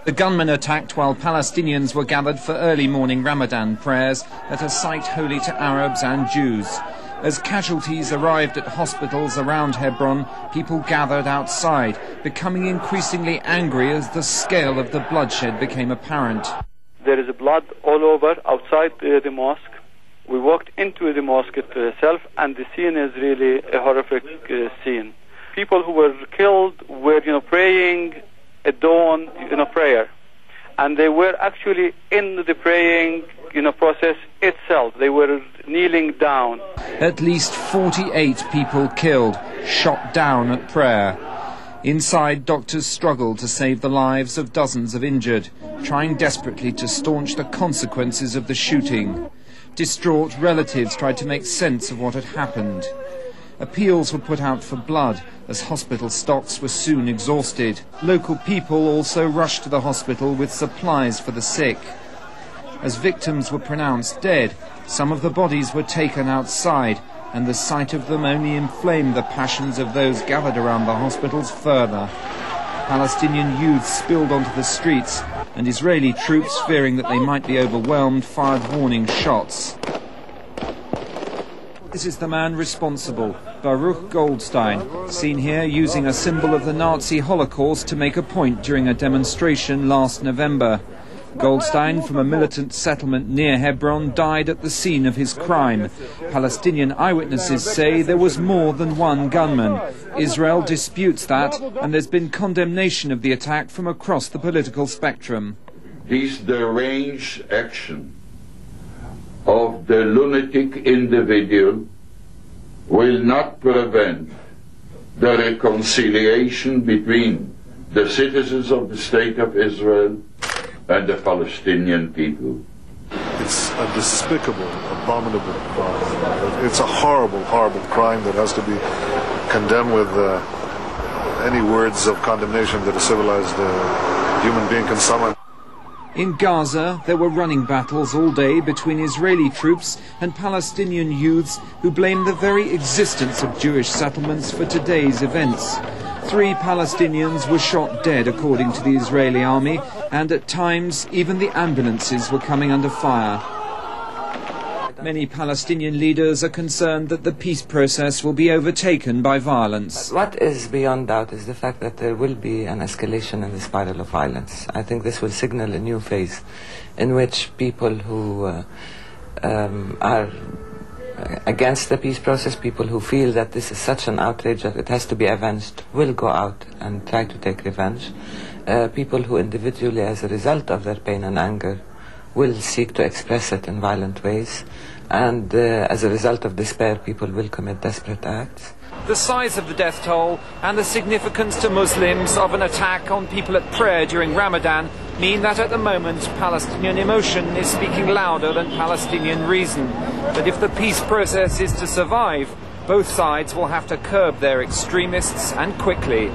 The gunmen attacked while Palestinians were gathered for early morning Ramadan prayers at a site holy to Arabs and Jews. As casualties arrived at hospitals around Hebron, people gathered outside, becoming increasingly angry as the scale of the bloodshed became apparent. There is blood all over outside the mosque. We walked into the mosque itself, and the scene is really a horrific scene. People who were killed were, praying at dawn, prayer. And they were actually in the praying, process itself. They were kneeling down. At least 48 people killed, shot down at prayer. Inside, doctors struggled to save the lives of dozens of injured, trying desperately to staunch the consequences of the shooting. Distraught relatives tried to make sense of what had happened. Appeals were put out for blood, as hospital stocks were soon exhausted. Local people also rushed to the hospital with supplies for the sick. As victims were pronounced dead, some of the bodies were taken outside, and the sight of them only inflamed the passions of those gathered around the hospitals further. Palestinian youths spilled onto the streets, and Israeli troops, fearing that they might be overwhelmed, fired warning shots. This is the man responsible, Baruch Goldstein, seen here using a symbol of the Nazi Holocaust to make a point during a demonstration last November. Goldstein, from a militant settlement near Hebron, died at the scene of his crime. Palestinian eyewitnesses say there was more than one gunman. Israel disputes that, and there's been condemnation of the attack from across the political spectrum. This deranged action of the lunatic individual will not prevent the reconciliation between the citizens of the State of Israel and the Palestinian people. It's a despicable, abominable crime. It's a horrible, horrible crime that has to be condemned with any words of condemnation that a civilized human being can summon. In Gaza, there were running battles all day between Israeli troops and Palestinian youths who blamed the very existence of Jewish settlements for today's events. 3 Palestinians were shot dead, according to the Israeli army, and at times even the ambulances were coming under fire. Many Palestinian leaders are concerned that the peace process will be overtaken by violence. What is beyond doubt is the fact that there will be an escalation in the spiral of violence. I think this will signal a new phase in which people who are against the peace process, people who feel that this is such an outrage that it has to be avenged, will go out and try to take revenge. People who individually, as a result of their pain and anger, will seek to express it in violent ways, and as a result of despair, people will commit desperate acts. The size of the death toll and the significance to Muslims of an attack on people at prayer during Ramadan mean that at the moment Palestinian emotion is speaking louder than Palestinian reason. But if the peace process is to survive, both sides will have to curb their extremists, and quickly.